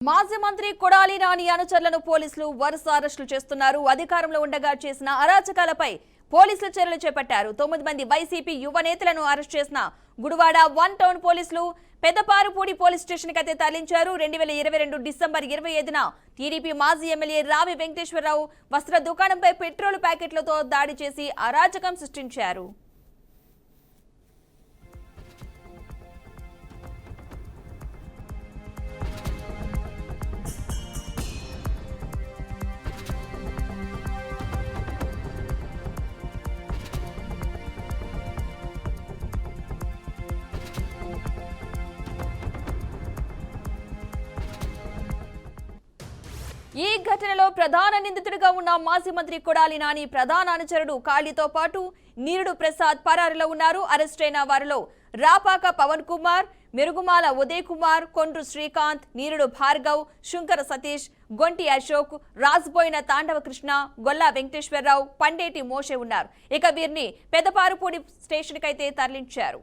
మాజీ మంత్రి కొడాలి నాని అనుచరులను పోలీసులు వరుస అరెస్టులు చేస్తున్నారు. అధికారంలో ఉండగా చేసిన అరాచకాలపై పోలీసులు చర్యలు చేపట్టారు. 9 మంది వైసీపీ యువ నేతలను అరెస్ట్ చేసిన గుడివాడ 1 టౌన్ పోలీసులు పెదపారుపూడి పోలీస్ స్టేషన్ కి తరలించారు. 2022 డిసెంబర్ 25న టీడీపీ మాజీ ఎమ్మెల్యే రావి వెంకటేశ్వరరావు వస్త్ర దుకాణంపై పెట్రోల్ ప్యాకెట్లతో దాడి చేసి అరాచకం సృష్టించారు. ఈ ఘటనలో ప్రధాన నిందితుడిగా ఉన్న మాజీ మంత్రి కొడాలి నాని ప్రధాన అనుచరుడు కాళీతో పాటు నీరుడు ప్రసాద్ పరారీలో ఉన్నారు. అరెస్ట్ అయిన వారిలో రాపాక పవన్ కుమార్, మెరుగుమాల ఉదయ్ కుమార్, కొండ్రు శ్రీకాంత్, నీరుడు భార్గవ్, శుంకర సతీష్, గొంటి అశోక్, రాజ్బోయిన తాండవ కృష్ణ, గొల్లా వెంకటేశ్వరరావు, పండేటి మోషే ఉన్నారు. ఇక వీరిని పెదపారుపూడి స్టేషన్ కైతే తరలించారు.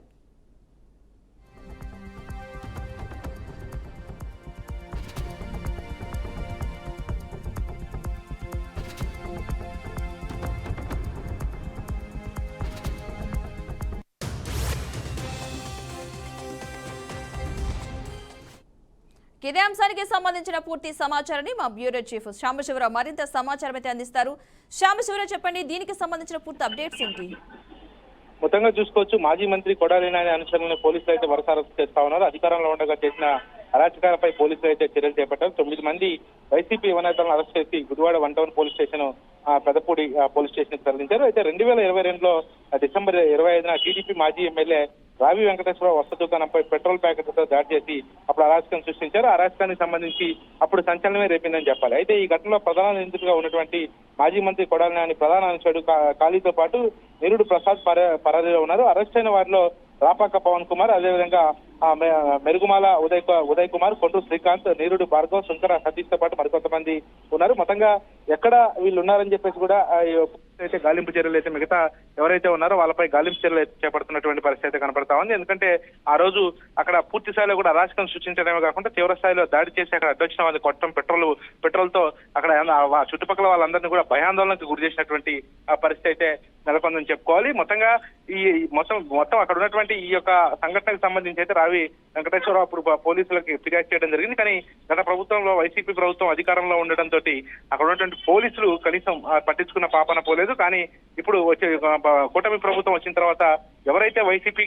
ఇదే అంశానికి సంబంధించిన పూర్తి సమాచారాన్ని మా బ్యూరో చీఫ్ శాంబశివరావు మరింత సమాచారం అయితే అందిస్తారు. శాంబశివరావు చెప్పండి, దీనికి సంబంధించిన పూర్తి అప్డేట్స్ ఏంటి? మొత్తంగా చూసుకోవచ్చు, మాజీ మంత్రి కొడాలి నాని అనుచరులను పోలీసులు అయితే వరుస అరెస్ట్ చేస్తా ఉన్నారు. అధికారంలో ఉండగా చేసిన అరాచకాలపై పోలీసులు అయితే చర్యలు చేపట్టారు. 9 మంది వైసీపీ యువ నేతలను అరెస్ట్ చేసి Gudivada 1 town police station Pedapudi police station కి తరలించారు. అయితే 2022లో డిసెంబర్ 25న టీడీపీ మాజీ ఎమ్మెల్యే రావి వెంకటేశ్వరరావు వస్త్ర దుకాణంపై పెట్రోల్ ప్యాకెట్లతో దాడి చేసి అప్పుడు అరాచకం సృష్టించారు. అరాచకానికి సంబంధించి అప్పుడు సంచలనమే రేపిందని చెప్పాలి. అయితే ఈ ఘటనలో ప్రధాన నిందితుడిగా ఉన్నటువంటి మాజీ మంత్రి కొడాలి నాని ప్రధాన అనుచరుడు కాళీతో పాటు నిరుడు ప్రసాద్ పరారీలో ఉన్నారు. అరెస్ట్ అయిన వారిలో రాపాక పవన్ కుమార్, అదేవిధంగా మెరుగుమాల ఉదయ్ కుమార్, కొండ్రు శ్రీకాంత్, నీరుడు భార్గవ్, శంకర సతీష్ తో పాటు మరికొంతమంది ఉన్నారు. మొత్తంగా ఎక్కడ వీళ్ళు ఉన్నారని చెప్పేసి కూడా అయితే గాలింపు చర్యలు అయితే మిగతా ఎవరైతే ఉన్నారో వాళ్ళపై గాలింపు చర్యలు అయితే చేపడుతున్నటువంటి పరిస్థితి అయితే కనపడతా ఉంది. ఎందుకంటే ఆ రోజు అక్కడ పూర్తి స్థాయిలో కూడా అరాచకం సృష్టించడమే కాకుండా తీవ్ర స్థాయిలో దాడి చేసి అక్కడ అడ్డొచ్చిన వాళ్ళని కొట్టడం, పెట్రోల్ తో అక్కడ చుట్టుపక్కల వాళ్ళందరినీ కూడా భయాందోళనకు గురి చేసినటువంటి పరిస్థితి అయితే నెలకొందని చెప్పుకోవాలి. మొత్తంగా ఈ మొత్తం అక్కడ ఉన్నటువంటి ఈ యొక్క సంఘటనకు సంబంధించి అయితే రావి వెంకటేశ్వరరావు అప్పుడు పోలీసులకి ఫిర్యాదు చేయడం జరిగింది. కానీ గత ప్రభుత్వంలో వైసీపీ ప్రభుత్వం అధికారంలో ఉండడంతో అక్కడ ఉన్నటువంటి పోలీసులు కనీసం పట్టించుకున్న పాపన పోలేదు. కానీ ఇప్పుడు వచ్చే కూటమి ప్రభుత్వం వచ్చిన తర్వాత ఎవరైతే వైసీపీ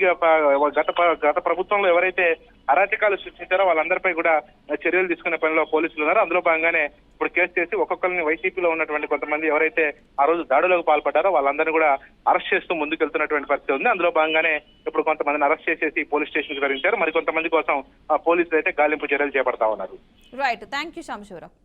గత ప్రభుత్వంలో ఎవరైతే అరాచకాలు సృష్టించారో వాళ్ళందరిపై కూడా చర్యలు తీసుకునే పనిలో పోలీసులు ఉన్నారు. అందులో భాగంగానే ఇప్పుడు కేసు చేసి ఒక్కొక్కరిని వైసీపీలో ఉన్నటువంటి కొంతమంది ఎవరైతే ఆ రోజు దాడులకు పాల్పడ్డారో వాళ్ళందరినీ కూడా అరెస్ట్ చేస్తూ ముందుకెళ్తున్నటువంటి పరిస్థితి ఉంది. అందులో భాగంగానే ఇప్పుడు కొంతమందిని అరెస్ట్ చేసేసి పోలీస్ స్టేషన్ కి తరలించారు. మరికొంతమంది కోసం పోలీసులు అయితే గాలింపు చర్యలు చేపడతా ఉన్నారు. Right, thank you Sambasivarao.